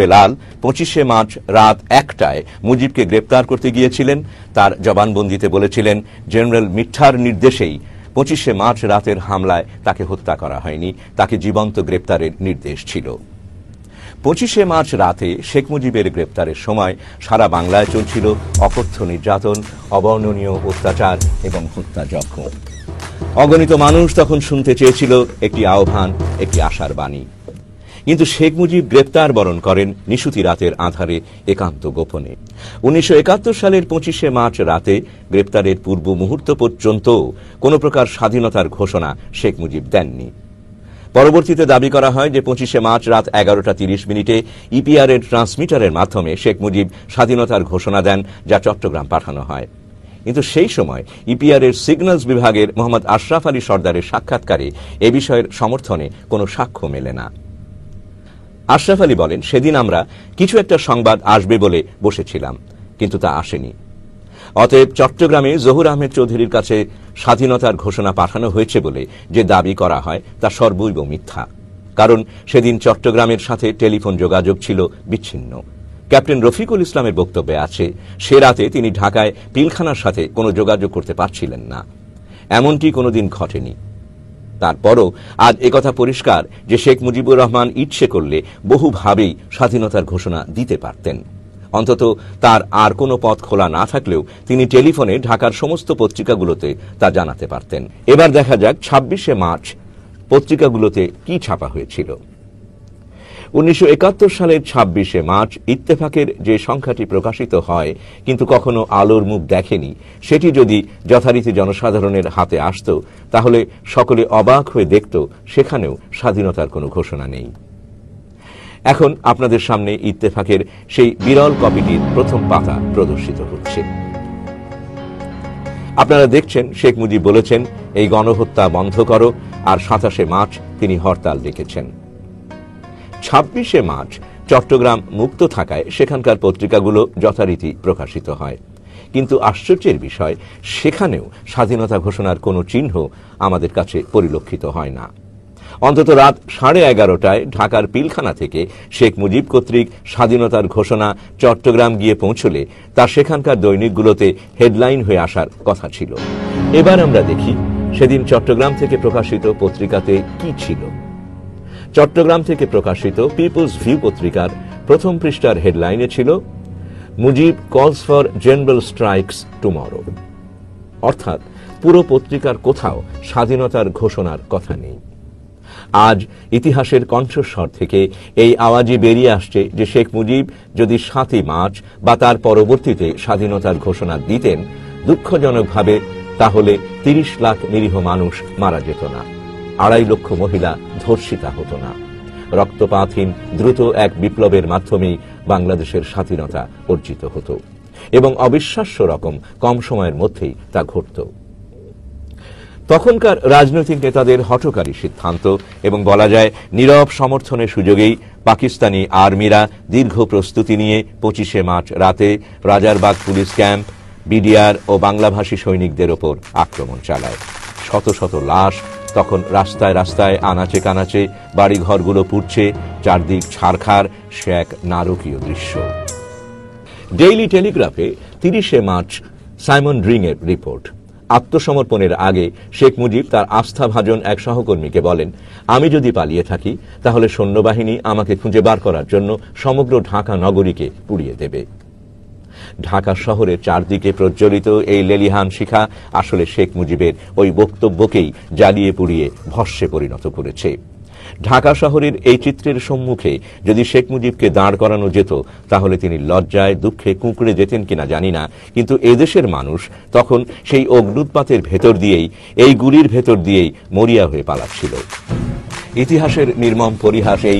Belal 25শে March রাত 1টায় মুজিবকে গ্রেপ্তার করতে গিয়েছিলেন। তার জবানবন্দিতে বলেছিলেন, জেনারেল মিঠার নির্দেশেই 25শে মার্চ রাতের হামলায় তাকে হত্যা করা হয়নি, তাকে জীবন্ত গ্রেপ্তারের নির্দেশ ছিল। 25শে মার্চ রাতে শেখ মুজিবের গ্রেপ্তারের সময় সারা বাংলায় চলছিল অকথ্য নির্যাতন, অবর্ণনীয় অত্যাচার এবং হত্যাযজ্ঞ। অগণিত মানুষ তখন শুনতে চেয়েছিল একটি আহ্বান, একটি আশার বাণী। কিন্তু শেখ মুজিব গ্রেপ্তার বরণ করেন নিশুতি রাতের আঁধারে, একান্ত গোপনে। 1971 সালের 25শে মার্চ রাতে গ্রেপ্তারের পূর্ব মুহূর্ত পর্যন্ত কোন প্রকার স্বাধীনতার ঘোষণা শেখ মুজিব দেননি। পরবর্তীতে দাবি করা হয় যে 25শে মার্চ রাত 11:30 ইপিআর এর ট্রান্সমিটারের মাধ্যমে শেখ মুজিব স্বাধীনতার ঘোষণা দেন, যা চট্টগ্রাম পাঠানো হয়। কিন্তু সেই সময় ইপিআর এর সিগন্যালস বিভাগের মোহাম্মদ আশরাফ আলী সর্দারের সাক্ষাৎকারে এ বিষয়ের সমর্থনে কোনো সাক্ষ্য মেলে না। আশরাফ আলী বলেন, সেদিন আমরা কিছু একটা সংবাদ আসবে বলে বসেছিলাম, কিন্তু তা আসেনি। অতএব চট্টগ্রামে জহুর আহমেদ চৌধুরীর কাছে স্বাধীনতার ঘোষণা পাঠানো হয়েছে বলে যে দাবি করা হয় তা সর্বৈব মিথ্যা। কারণ সেদিন চট্টগ্রামের সাথে টেলিফোন যোগাযোগ ছিল বিচ্ছিন্ন। ক্যাপ্টেন রফিকুল ইসলামের বক্তব্যে আছে, সে রাতে তিনি ঢাকায় পিলখানার সাথে কোনো যোগাযোগ করতে পারছিলেন না। এমনটি কোনোদিন ঘটেনি। তারপরও আজ একথা পরিষ্কার যে শেখ মুজিবুর রহমান ইচ্ছে করলে বহুভাবেই স্বাধীনতার ঘোষণা দিতে পারতেন। অন্তত তার আর কোনো পথ খোলা না থাকলেও তিনি টেলিফোনে ঢাকার সমস্ত পত্রিকাগুলোতে তা জানাতে পারতেন। এবার দেখা যাক 26শে মার্চ পত্রিকাগুলোতে কি ছাপা হয়েছিল। 1971 সালের 26শে মার্চ ইত্তেফাকের যে সংখ্যাটি প্রকাশিত হয় কিন্তু কখনো আলোর মুখ দেখেনি, সেটি যদি যথারীতি জনসাধারণের হাতে আসত, তাহলে সকলে অবাক হয়ে দেখত সেখানেও স্বাধীনতার কোনো ঘোষণা নেই। এখন আপনাদের সামনে ইত্তেফাকের সেই বিরল কপিটির প্রথম পাতা প্রদর্শিত হচ্ছে। আপনারা দেখছেন, শেখ মুজিব বলেছেন, এই গণহত্যা বন্ধ করো, আর 27শে মার্চ তিনি হরতাল ডেকেছেন। 26শে মার্চ চট্টগ্রাম মুক্ত থাকায় সেখানকার পত্রিকাগুলো যথারীতি প্রকাশিত হয়, কিন্তু আশ্চর্যের বিষয়, সেখানেও স্বাধীনতা ঘোষণার কোনো চিহ্ন আমাদের কাছে পরিলক্ষিত হয় না। অন্তত রাত 11:30টায় ঢাকার পিলখানা থেকে শেখ মুজিব কর্তৃক স্বাধীনতার ঘোষণা চট্টগ্রাম গিয়ে পৌঁছলে তা সেখানকার দৈনিকগুলোতে হেডলাইন হয়ে আসার কথা ছিল। এবার আমরা দেখি সেদিন চট্টগ্রাম থেকে প্রকাশিত পত্রিকাতে কি ছিল। চট্টগ্রাম থেকে প্রকাশিত পিপলস ভিউ পত্রিকার প্রথম পৃষ্ঠার হেডলাইনে ছিল, মুজিব কলস ফর জেনারেল স্ট্রাইকস টুমরো। অর্থাৎ পুরো পত্রিকার কোথাও স্বাধীনতার ঘোষণার কথা নেই। আজ ইতিহাসের কণ্ঠস্বর থেকে এই আওয়াজই বেরিয়ে আসছে যে শেখ মুজিব যদি 7ই মার্চ বা তার পরবর্তীতে স্বাধীনতার ঘোষণা দিতেন, দুঃখজনকভাবে তাহলে 30 লাখ নিরীহ মানুষ মারা যেত না, 2.5 লক্ষ মহিলা ধর্ষিতা হতো না, রক্তপাতহীন দ্রুত এক বিপ্লবের মাধ্যমেই বাংলাদেশের স্বাধীনতা অর্জিত হতো এবং অবিশ্বাস্য রকম কম সময়ের মধ্যেই তা ঘটত। তখনকার রাজনৈতিক নেতাদের হঠকারী সিদ্ধান্ত এবং বলা যায় নীরব সমর্থনের সুযোগেই পাকিস্তানি আর্মিরা দীর্ঘ প্রস্তুতি নিয়ে 25শে মার্চ রাতে রাজারবাগ পুলিশ ক্যাম্প, বিডিআর ও বাংলাভাষী সৈনিকদের ওপর আক্রমণ চালায়। শত শত লাশ তখন রাস্তায় রাস্তায়, আনাচে কানাচে, বাড়িঘরগুলো পুড়ছে, চারদিক ছারখার, সে এক নারকীয় দৃশ্য। ডেইলি টেলিগ্রাফে 30শে মার্চ সাইমন রিং এর রিপোর্ট। আত্মসমর্পণের আগে শেখ মুজিব তার আস্থাভাজন এক সহকর্মীকে বলেন, আমি যদি পালিয়ে থাকি তাহলে সৈন্যবাহিনী আমাকে খুঁজে বার করার জন্য সমগ্র ঢাকা নগরীকে পুড়িয়ে দেবে। ঢাকা শহরের চারদিকে প্রজ্বলিত এই লেলিহান শিখা আসলে শেখ মুজিবের ওই বক্তব্যকেই জ্বালিয়ে পুড়িয়ে ভস্মে পরিণত করেছে। ঢাকা শহরের এই চিত্রের সম্মুখে যদি শেখ মুজিবকে দাঁড় করানো যেত, তাহলে তিনি লজ্জায় দুঃখে কুঁকড়ে যেতেন কিনা জানি না, কিন্তু এদেশের মানুষ তখন সেই অগ্ন্যুৎপাতের ভেতর দিয়েই, এই গুলির ভেতর দিয়েই মরিয়া হয়ে পালাচ্ছিল। ইতিহাসের নির্মম পরিহাস এই